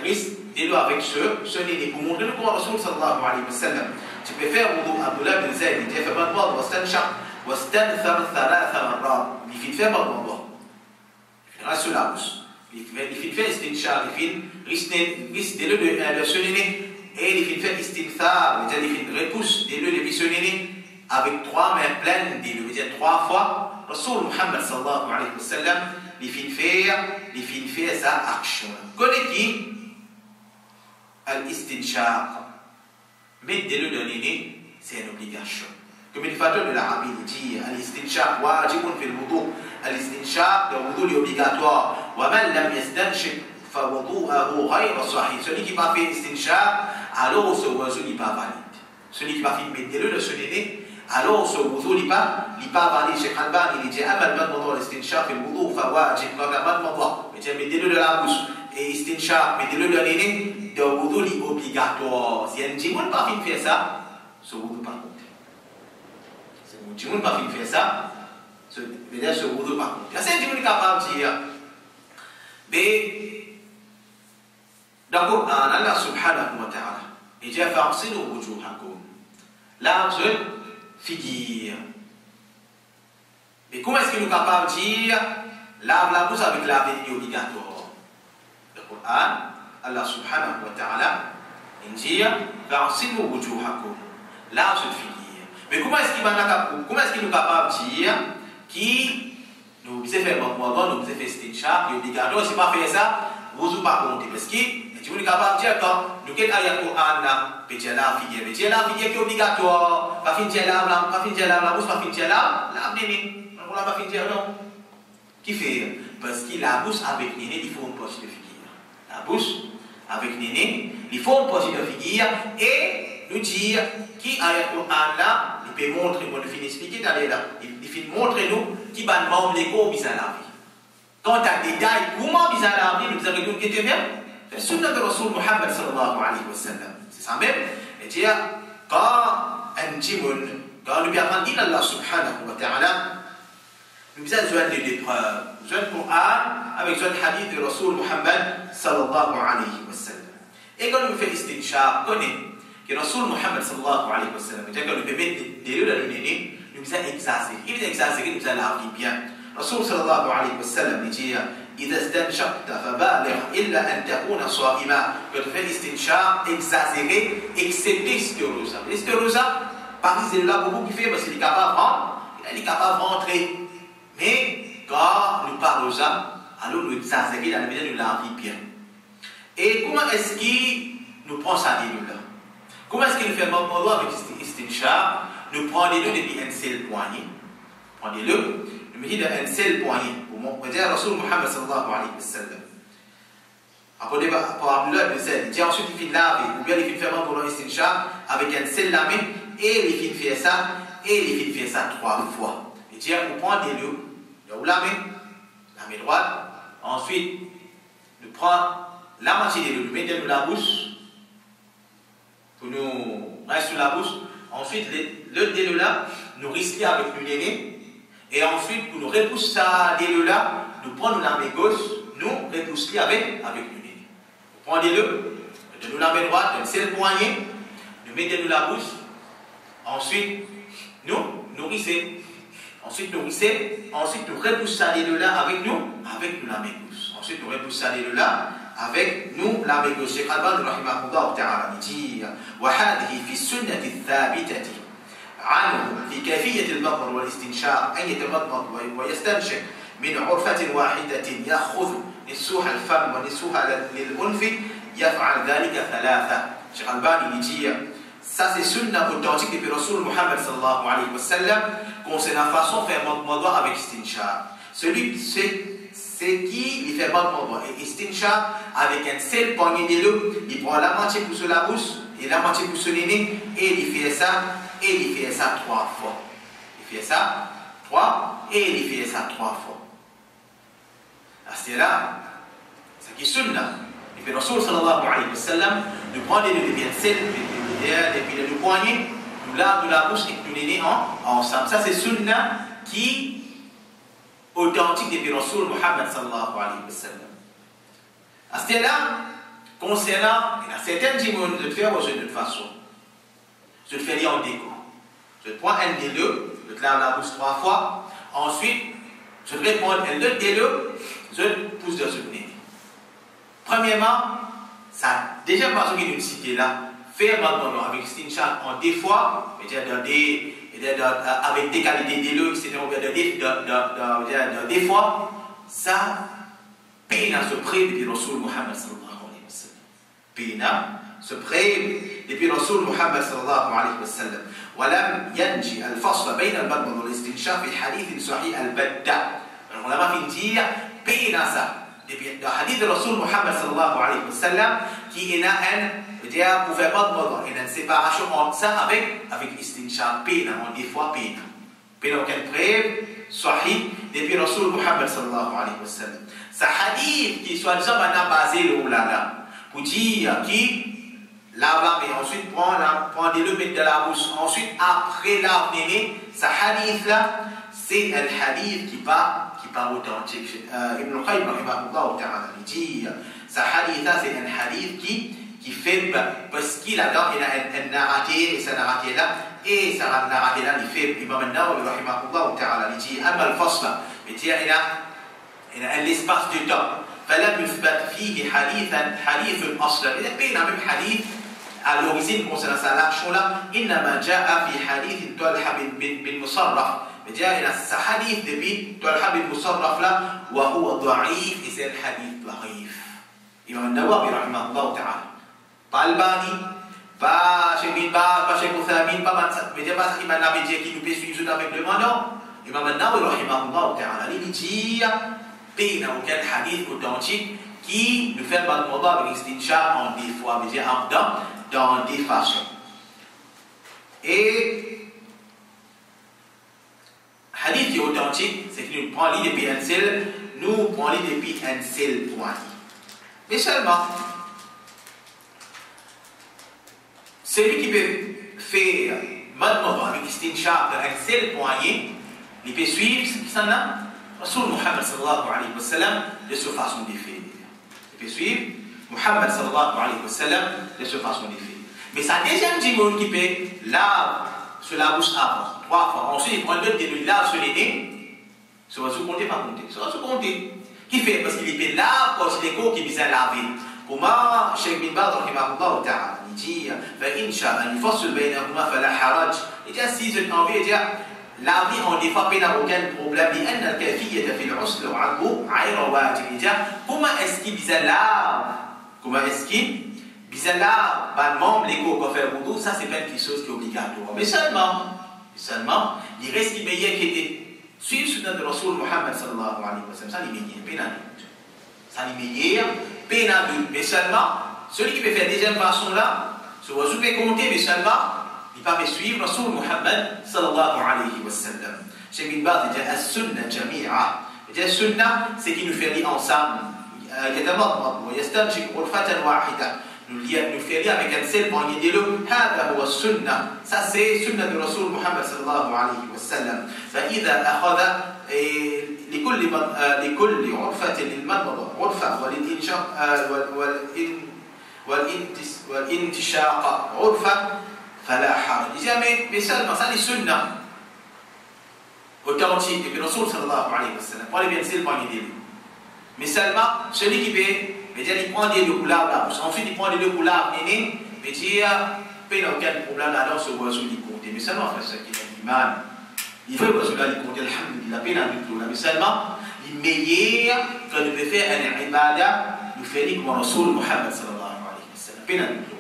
risque de l'eau avec ce nini pour montrer le Coran Rasul sallallahu alayhi wa sallam. Tu peux faire wudu Abdullah bin Zayd, il dit, il fait madmada wastinshaq. واستنثر 3 مرات. Il fait faire madmada. Il reste sur la bouche. Il fait faire istinshaq, il fait de l'eau de ce nini. Et il fait istinthar, c'est-à-dire il repousse des lieux de missionner avec 3 mains pleines de l'eau, c'est-à-dire 3 fois. Rasul Muhammad sallallahu alayhi wa sallam, il fait faire sa action. Connais qui? Al-istinshaq. Mettre des lieux de nini, c'est une obligation. Comme il fait de l'Arabie, il dit al-istinshaq wajibun fil wudu. Al-istinshaq, le wudu est obligatoire. Wa man lam yastanshik fa wudu'ahu ghayra sahih. Celui qui n'a pas fait istinshaq, alors ce wudu n'est pas valide. Celui qui va faire mettre de l'eau de ce nez, alors ce wudu n'est pas valide. Cheikh Al-Albani, il dit amal madmada l'istinshaq fil wudu fa wajib. Donc madmada, mettre de l'eau de la bouche et istinshaq, mettre de l'eau de nez, le wudu est obligatoire. Si un djimoun pas fait ça, ce wudu pas compte. Si un djimoun pas fait ça, ce wudu pas compte. C'est un djimoun capable de dire, mais dans le Coran, Allah subhanahu wa ta'ala, il dit fa'ghsilu wujuhakum. Là, je figure. Mais comment est-ce qu'il est capable de dire lave la bouche avec la veille obligatoire? Le Coran, Allah subhanahu wa ta'ala, il dit fa'ghsilu wujuhakum. Là, je figure. Mais comment est-ce qu'il est capable de dire qui nous faisait faire madmada, nous faisait faire istinshaq, obligatoire, si pas faire ça, vous pas compter parce que tu es capable de dire quand nous avons ayat Coran là, petit la figure qui est obligatoire, pas finir là, pas finir là, la bouche, pas finir là, néné. On va pas finir non. Qui fait? Parce que la bouche avec néné, il faut un poche de figure. La bouche avec néné, il faut un poche de figure et nous dire qui a le Coran là, il peut montrer, moi je finis expliquer, d'aller là, il finit montrer nous qui va nous membre l'écho bizarre la vie. Quand tu as des détails, comment bizarre la vie, nous avons dit que tu viens, c'est sunna de Rasul Muhammad sallallahu alayhi wa sallam. C'est ça même, et dire, quand un djimoun, quand nous bien dit Allah subhanahu wa ta'ala, nous avons besoin d'épreuves, besoin de Coran, avec besoin de hadith de Rasul Muhammad sallallahu alayhi wa sallam. Et quand nous faisons istinshaq, connaît que Rasul Muhammad sallallahu alayhi wa sallam, quand nous faisons des lieux de l'unité, nous avons exagéré. Il est exagéré, nous avons la vie bien. Rasul sallallahu alayhi wa sallam dit إذا استنشقت فبالغ إلا أن تكون صائما. Quand tu fais l'istinshaq, exagéré, excepté l'istérosa. L'istérosa, par exemple, là, beaucoup qui fait, parce qu'il est capable de rentrer. Mais quand nous parlons de ça, alors nous exagérons dans la manière de la vie bien. Et comment est-ce qu'il nous prend ça des deux là? Comment est-ce qu'il nous fait un moment avec l'istinshaq? Nous prenons les deux depuis un seul poignet. Prenez-le, nous mettons un seul poignet. Pour dire Rasul Muhammad sallallahu alayhi wa sallam. Après, pour Abdullah ibn Zayd, il dit ensuite il fait laver, ou bien il fait faire pour l'istinshaq avec un seul la main, et il fait ça, et il fait ça 3 fois. Il dit on prend des deux, la main droite, ensuite nous prenons la moitié des deux, nous mettons dans la bouche, pour nous rester sur la bouche, ensuite le des deux là, nous risquons avec le néné. Et ensuite, pour nous repousser ça, les là, nous prenons la main gauche, nous repousser avec le nez. Nous prenons les deux, nous la main droite, c'est le poignet, nous mettons la bouche, ensuite, nous nourrissons, ensuite nous repoussons ça, les deux là avec nous la main gauche. Ensuite, nous repoussons ça, les deux là avec nous la main gauche. Cheikh Albani rahimahullah ta'ala dit, وهذه في السنة الثابتة عنه في كيفية المضمض والاستنشاق أن يتمضمض ويستنشق من عرفة واحدة يأخذ نصفها الفم ونصفها للأنف يفعل ذلك 3. Cheikh Albani dit ça c'est sunna authentique depuis Rasul Muhammad sallallahu alayhi wa sallam concernant la façon de faire madmada avec istinshaq. C'est qui il fait madmada et istinshaq avec un seul poignet de l'eau, il prend la moitié pour sur la bouche et la moitié pour sur le nez et il fait ça. Et il fait ça 3 fois. Il fait ça 3 et il fait ça 3 fois. C'est là, c'est qui sunna. Et puis Rasul sallallahu alayhi wa sallam nous prend les deux bien sel, depuis le poignet, nous lavons la bouche et nous les nez ensemble. Ça c'est sunna qui authentique depuis Rasul Muhammad sallallahu alayhi wa sallam. C'est là, concernant, il y a certains djimoun de faire de toute façon. Je te fais lire en déco. Je te prends un des deux, je te lave la bouche 3 fois. Ensuite, je te réponds un autre des deux, je te pousse dans ce nez. Premièrement, ça, déjà parce qu'il y a une cité là, faire maintenant avec istinshaq en 2 fois, avec des qualités d'éleux, etc., des fois, ça, peine à se priver de Rasul Muhammad sallallahu alayhi wa sallam. Peine à se priver depuis Rasul Muhammad sallallahu alayhi wa sallam. ولم ينجي الفصل بين المضمض والاستنشاق في حديث صحيح البتة. On a pas dit peine à ça. Depuis le hadith de Rasul Muhammad sallallahu alayhi wa sallam qui est un pour faire madmada, il y a une séparation entre ça avec istinshaq, peine, on dit fois peine. Peine aucune preuve, sahih, depuis Rasul Muhammad sallallahu alayhi wa sallam. Ce hadith qui soit disant maintenant basé là, pour dire qui lave et ensuite prend des le mettre de la bouche, ensuite après lave néné, ce hadith là, c'est un hadith qui pas authentique. Ibn Qayyim rahimahullah ta'ala dit, ce hadith là c'est un hadith qui fait parce qu'il a un narratif et ce narratif là et ce narratif là il fait Imam an-Nawawi rahimahullah ta'ala dit أما الفصل il a un espace de temps فلم يثبت فيه حديث أصلا إذا بين même hadith à l'origine concernant cette action là إنما جاء في حديث طلحة بن مصرف جاء إلى الحديث depuis طلحة بن مصرف là وهو ضعيف et c'est un hadith ضعيف Imam an-Nawawi rahimahullah ta'ala Albani pas chez Bilba, pas chez Kouthamine, pas ça qui m'a dit qui nous peut suivre avec le mandant. Et maintenant, il dit, il n'y a aucun hadith authentique qui nous fait le mandant avec Istincha en des fois, dans des façons. Et hadith qui est authentique, c'est qu'il nous prend l'idée depuis un seul, nous prend l'idée depuis un seul point. Mais seulement, celui qui peut faire maintenant avec Istincha un seul poignet, il peut suivre ce qui s'en a, Rasul Muhammad sallallahu alayhi wa sallam, de cette façon de faire. Il peut suivre Muhammad sallallahu alayhi wa sallam, de cette façon de faire. Mais sa deuxième dimension qui peut lave sur la bouche avant, 3 fois. Ensuite, il prend l'autre de lave sur les nez. Ça va se compter, pas compter. Ça va se compter. Qui fait? Parce qu'il peut lave parce qu'il est qui vient laver. Comment Cheikh bin Baz rahimahullah ta'ala dit فإن شاء أن يفصل بينهما فلا حرج. Il dit si j'ai envie de dire la vie en défend n'a aucun problème. لأن الكيفية في العسل عنه غير واجب. Il dit comment est-ce qu'il vient lave? Comment est-ce qu'il bizarre, bah, membre, les cours qu'on fait au bout, ça c'est pas quelque chose qui est obligatoire. Mais seulement, il reste qui meilleur qui était suivre le sunna de Rasul Muhammad sallallahu alayhi wa sallam. Ça il meilleur, pénal. Ça il meilleur, pénal. Mais seulement, celui qui peut faire deuxième façon là, ce oiseau peut compter, mais seulement, il peut suivre Rasul Muhammad sallallahu alayhi wa sallam. Cheikh bin Baz dit as-sunna jami'a. Il dit sunna, c'est qui nous fait lire ensemble. يتمضمض ويستنشق غرفة واحدة. Nous fait lire avec un seul poignet de l'eau. هذا هو السنة. Ça c'est sunna de Rasul Muhammad sallallahu alayhi wa sallam. فإذا أخذ لكل غرفة للمضمضة غرفة والانتشاق غرفة فلا حرج. Mais seulement ça les sunna authentiques de Rasul sallallahu alayhi wa sallam. Pour les bien seul poignet de l'eau. Mais seulement, celui qui il prend des deux couleurs là, ensuite il prend des deux couleurs néné, mais il n'y a aucun problème là-dedans, ce oiseau il compte. Mais seulement, frère, c'est qu'il a l'imam. Il veut oiseau là, il compte, alhamdulillah, peine à tout là. Mais seulement, il meilleur que nous pouvons faire un ibadah, nous faisons comme Rasul Muhammad sallallahu alayhi wa sallam. Peine à tout.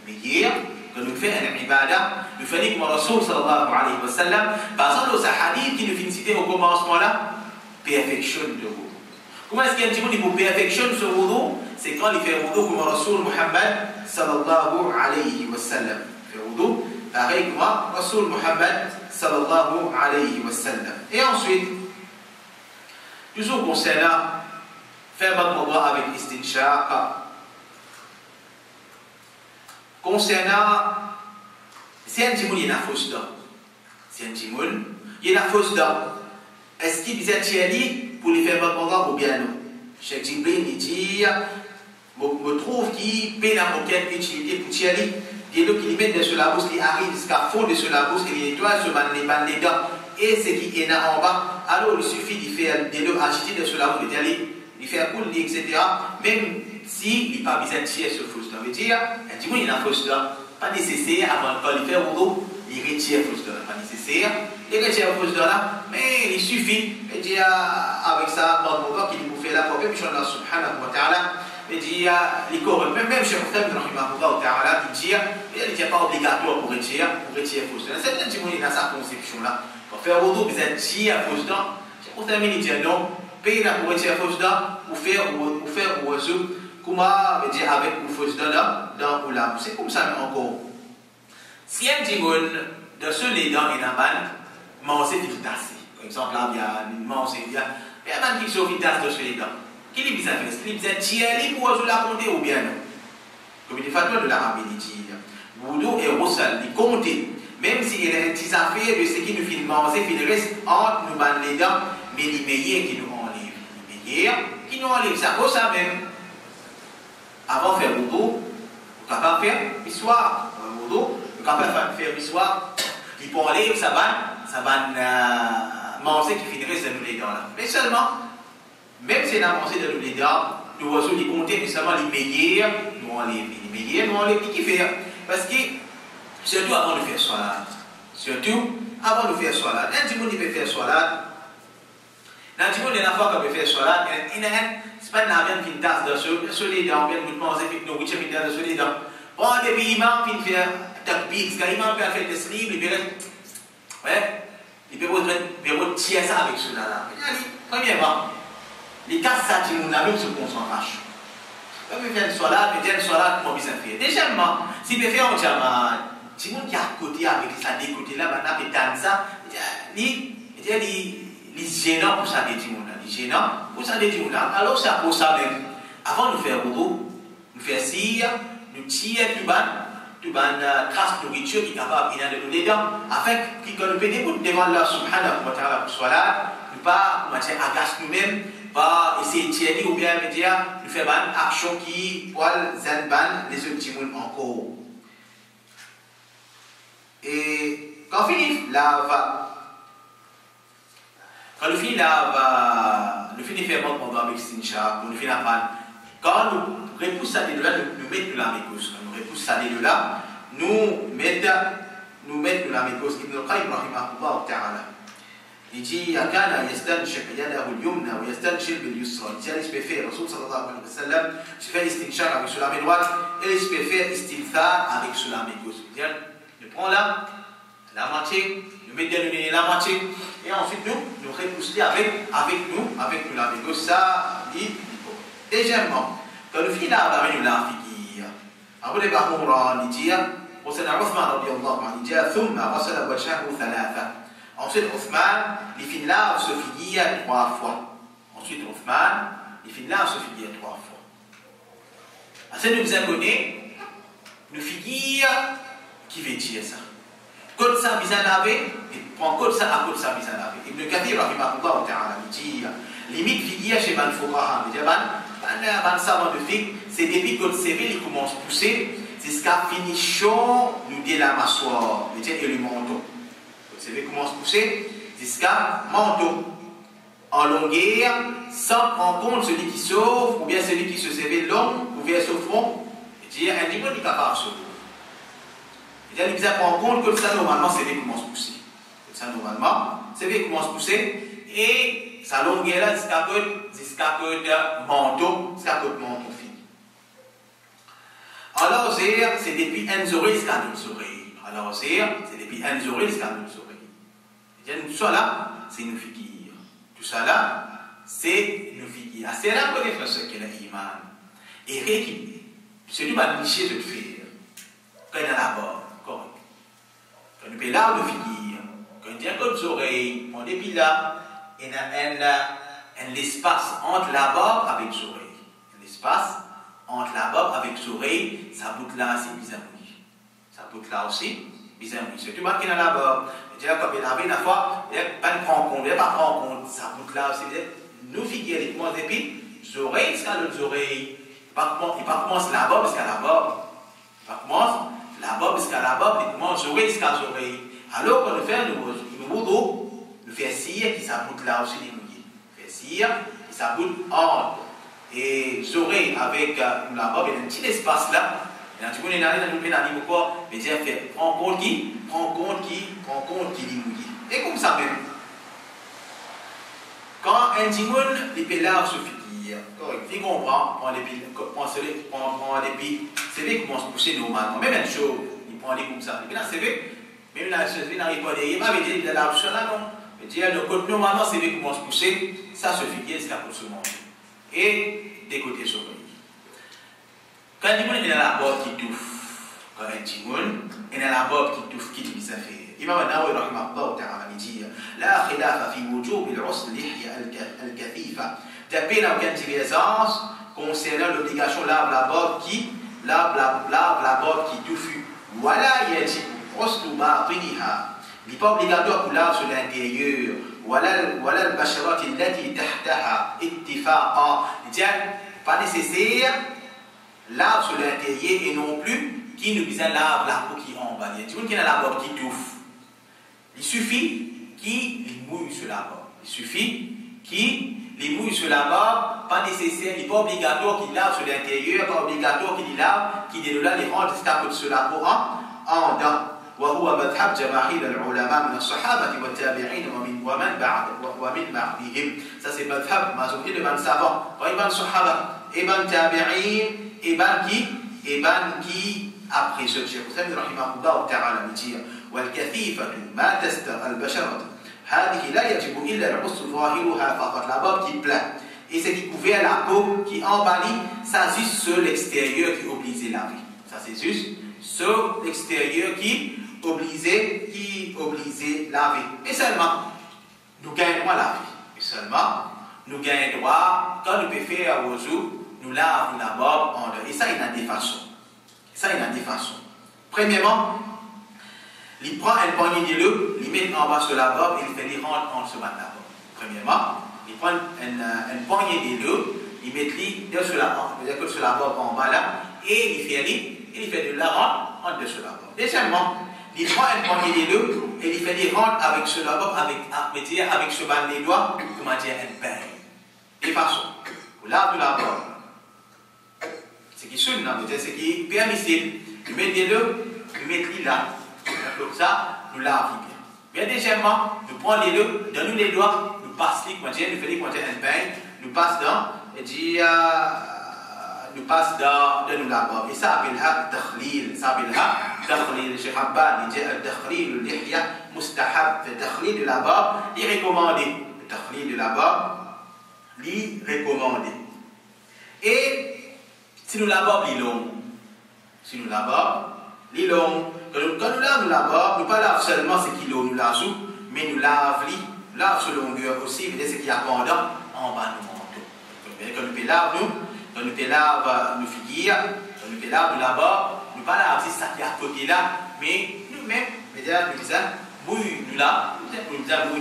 Il meilleur que nous faisons un ibadah, nous faisons comme Rasul sallallahu alayhi wa sallam. Par exemple, dans ce hadith qui nous finit citer au commencement là, perfectionne de vous. Comment est-ce qu'il y a un petit monde qui perfectionne ce wudu? C'est quand il fait un wudu comme Rasul Muhammad sallallahu alayhi wa sallam. Il fait un wudu pareil comme Rasul Muhammad sallallahu alayhi wa sallam. Et ensuite, toujours concernant faire votre wudu avec istinshaq. Concernant, si un petit monde il y a une fausse dent, si un petit monde il y a une fausse dent, est-ce qu'il vient tirer pour les faire battre ou bien non? Cheikh Jibril dit, me trouve qui peine à aucune utilité pour tirer, des deux qui les mettent sur la bouche, qui arrivent jusqu'à fond de sur la bouche et les nettoient sur les dents et ce qui est là en bas, alors il suffit de faire des deux agiter sur la bouche, de faire couler, etc. Même si il n'est pas besoin de tirer ce fausse dent. Ça veut dire, un petit peu il a fausse dent, pas nécessaire avant de faire wudu, il retire fausse dent, pas nécessaire. Il retire fausse dent là, mais il suffit. Il dit avec ça, dans le qu'il vous fait la propre, puis Allah subhanahu wa ta'ala, il dit les corps, même Cheikh Mokhtar rahimahullah ta'ala, il dit il n'est pas obligatoire pour retirer fausse dent. C'est un petit peu dans sa conception là. Pour faire wudu, vous êtes tiré à fausse dent. Cheikh Mokhtar il dit non, payer pour retirer fausse dent, ou faire oiseau, comment veut dire avec une fausse dent là, dans ou là. C'est comme ça encore. Si un petit peu de ceux les dents et la bande, manger du tasse. Par exemple, là, il y a une manger, il y a un man qui sauve une tasse de chez les dents. Qui lui bizarre fait? Qui lui bizarre tirer pour oiseau la compter ou bien non? Comme il est fatwa de l'Arabie, il dit, Boudou et Roussal, il compte, même s'il y a un petit affaire de ce qui nous fait manger, il reste entre nous ban les dents, mais les meilleurs qui nous enlèvent. Les meilleurs qui nous enlèvent, ça vaut ça même. Avant de faire Boudou, on ne peut pas faire l'histoire. Boudou, on ne peut pas faire l'histoire. Il peut enlever ça va manger qui finirait de nous les dents là. Mais seulement, même si on a mangé de nous les dents, nous oiseaux les compter, mais seulement les meilleurs nous enlèvent. Les meilleurs nous enlèvent. Qui fait? Parce que, surtout avant de faire salade. Surtout avant de faire salade. Un petit monde qui peut faire salade. Un petit monde, il y a une fois qu'on peut faire salade, c'est pas une avion qui tasse de sur les dents, bien nous manger, nous goûter une tasse de sur les dents. Quand depuis l'imam fait takbir, parce que l'imam fait le taslim, il peut retirer ça avec cela. Premièrement, les cas ça, tu nous as même ce concentration. Quand il fait une soirée, comment il s'en fait. Deuxièmement, s'il peut faire un jama, si on qui à côté avec ça, des côtés là, maintenant, il fait ça, il est gênant pour ça, des gens. Il est gênant pour ça, des gens. Alors, c'est pour ça même. Avant de faire boulot, nous faire cire, nous tirer tout trace de nourriture qui est capable de nous dedans, afin que nous puissions devant Allah subhanahu wa ta'ala pour soit là, nous pas agacer nous-mêmes, pas essayer de tirer ou bien dire, nous faire une action qui pour les autres encore. Et quand on finit là, quand nous finissons là, nous finissons faire mon avec Sincha, nous finissons là, quand nous repoussons ça de là, nous mettons la mécose. Quand nous repoussons ça de là, nous mettons la mécose. Ibn al-Qayyim rahimahullah ta'ala. Il dit, Yakana yastanshir yadahu al-yumna wa yastanshir bil-yusra. Il dit, il peut faire, Rasul sallallahu alayhi wa sallam, il fait istinshar avec sur la main droite, et il peut faire istinthar avec sur la mécose. Il dit, nous prenons là, la moitié, nous mettons la moitié, et ensuite nous repoussons avec nous la mécose. Ça, dit, deuxièmement, quand nous finissons là, nous la figure. Après les Bahmoura, il dit, وسيدنا عثمان رضي الله عنه dit, ثم غسل وجهه ثلاثة. Ensuite, Othman, il finit là, se figure 3 fois. Ensuite, Othman, il finit là, se figure 3 fois. Assez de vous abonner, nous figure qui veut dire ça. Quand ça, vous en avez, il prend code ça à code ça, vous en avez. Ibn Kathir, rahimahullah ta'ala, il dit, limite figure chez Ban Fouraha, il dit, Ban savant de figue, c'est depuis que le CV il commence à pousser, jusqu'à finition, nous dit la massoire, et le manteau. Le CV commence à pousser jusqu'à manteau. En longueur, sans prendre compte celui qui sauve, ou bien celui qui se servait long, ou bien se front, et dire, un niveau n'est capable de sauver. Il dit, prendre compte que ça, normalement, le CV commence à pousser. Ça, normalement, le CV commence à pousser, et sa longueur là, jusqu'à côté manteau, fini. Alors, c'est depuis un oreille jusqu'à une oreille. Alors, c'est depuis un oreille jusqu'à une oreille. Tout ça là, c'est une figure. Tout ça là, c'est une figure. C'est là qu'on est fait ce qu'est l'iman. Et rééquilibre. C'est lui qui va nicher de faire. Quand il y a la barre, correct. Quand il y a l'arbre de figure, quand il y a une oreille, on est là, il y a un espace entre la barbe avec l'oreille. L'espace entre la barbe avec l'oreille, ça bout là, c'est bizarre. Ça bout là aussi, bizarre. C'est tout le monde qui est dans la barbe. Comme il avait une fois, il n'y a pas de prendre compte, il n'y a pas de prendre compte, ça bout là aussi. Nous figures, les commencent depuis les oreilles jusqu'à l'autre oreille. Il ne commence la barbe jusqu'à la barbe. Il commence la barbe jusqu'à la barbe, il commence les oreilles jusqu'à les oreilles. Alors, quand nous faisons nous faisons cire qui s'aboute là aussi, les mouillés. Nous faisons cire qui s'aboute entre et les oreilles avec la barbe, il y a un petit espace là. Et là, tu connais, nous quoi, mais dire, prends compte qui est mouillé. Et comme ça même. Quand un timon, les pélards se figure, il comprend, prend des billes, c'est vrai qu'il commence à pousser normalement. Même un chose, il prend des comme ça. Et puis là, c'est vrai, même là, il n'arrive pas derrière, il m'a dit, il a l'arbre là, non. Mais dire, normalement, c'est vrai qu'il commence à pousser, ça se figure, c'est la pour se manger. Et des côtés sur lui. Quand un timon est dans la barbe qui touffe, quand un timon est dans la barbe qui touffe, qui dit ça fait. Imam An-Nawawi rahimahullah ta'ala dit la khilafa fi wujub al-usl lihya al-kathifa. D'après la divergence concernant l'obligation lave la barbe qui touffe. Voilà yajib usl batiniha. Il n'est pas obligatoire pour lave sur l'intérieur. Voilà al-basharat allati tahtaha ittifaqa. Il pas nécessaire lave sur l'intérieur et non plus qui nous vise à lave la peau qui est en bas. Il y a tout le monde qui a la barbe qui touffe. Il suffit qu'il mouille sur la barbe. Il suffit qu'il mouille sur la barbe, pas nécessaire, il n'est pas obligatoire qu'il lave sur l'intérieur, pas obligatoire qu'il lave, qu'il est là, les range jusqu'à côté sur la peau en dedans. وهو مذهب جماهير العلماء من الصحابة والتابعين ومن بعدهم. Ça c'est madhab, mazouhi de ban savant. Pas Ibn Sahaba, Ibn Tabi'in, Ibn qui après ce Cheikh Hussein rahimahullah ta'ala me dit والكثيفة ما تستر البشرة هذه لا يجب إلا العصر ظاهرها فقط la barbe qui plaît et ce qui couvert la peau qui embellit ça juste sur l'extérieur qui obligeait la vie ça c'est juste sur l'extérieur qui obligeait la vie et seulement nous gagnons la vie et seulement nous gagnons droit quand nous pouvons faire au jour nous lavons la barbe en deux et ça il y a des façons premièrement il prend un poignet de l'eau, il met en bas sur la barbe et il fait les rendre en dessous de la barbe. Premièrement, il prend un poignet de l'eau, il met sur la barbe en bas là, et il fait de la rendre en dessous de la barbe. Deuxièmement, il prend un poignet de l'eau et il fait les rendre avec sur la barbe, avec ce bas des doigts, comment dire, un bain. De façon, vous lavez la barbe. Ce qui est sunn, ce qui est permissible, il met de l'eau, il met là. Comme ça, nous lavons bien. Mais deuxièmement, nous prenons les deux, donnons les doigts, nous passons les nous faisons un bain, nous passons dans, et dit, nous passons dans nous lavons. Et ça s'appelle takhlil. Ça s'appelle takhlil. Cheikh Abbad, il dit, takhlil, l'ihya, mustahab, le takhlil de la barbe, il est recommandé. Le takhlil de la barbe, il est recommandé. Et si nous lavons, il est long. Si nous lavons, il est long. Quand nous lavons la barbe, nous ne lavons pas seulement ce qui nous lavons, mais nous lavons sur longueur aussi, mais ce qui est pendant en bas de nos manteaux. Quand nous lavons nos figures, quand nous lavons la barbe, nous ne lavons pas ça qui est à côté là, mais nous-mêmes, nous lavons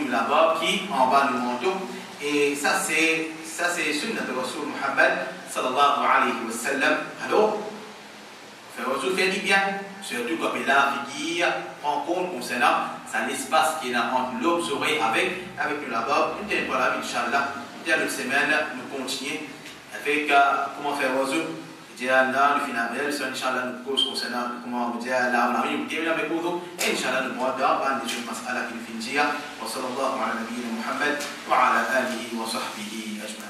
la barbe qui est en bas de nos manteaux. Et ça c'est sunnah de Rasul Muhammad sallallahu alayhi wa sallam. Alors, Rasul fait du bien, surtout comme il a figure, prend compte concernant l'espace qu'il y a entre l'autre oreille avec la barbe. Nous sommes là, Inch'Allah. L'autre semaine, nous continuons avec comment faire Rasul. Là, le final, Inch'Allah, nous cause concernant comment dire là, on a eu une avec vous. Inch'Allah, nous pourrons dans des choses mas'ala qui nous finissent. Wa sallallahu ala nabiyyina Muhammad wa ala alihi wa sahbihi ajma'in.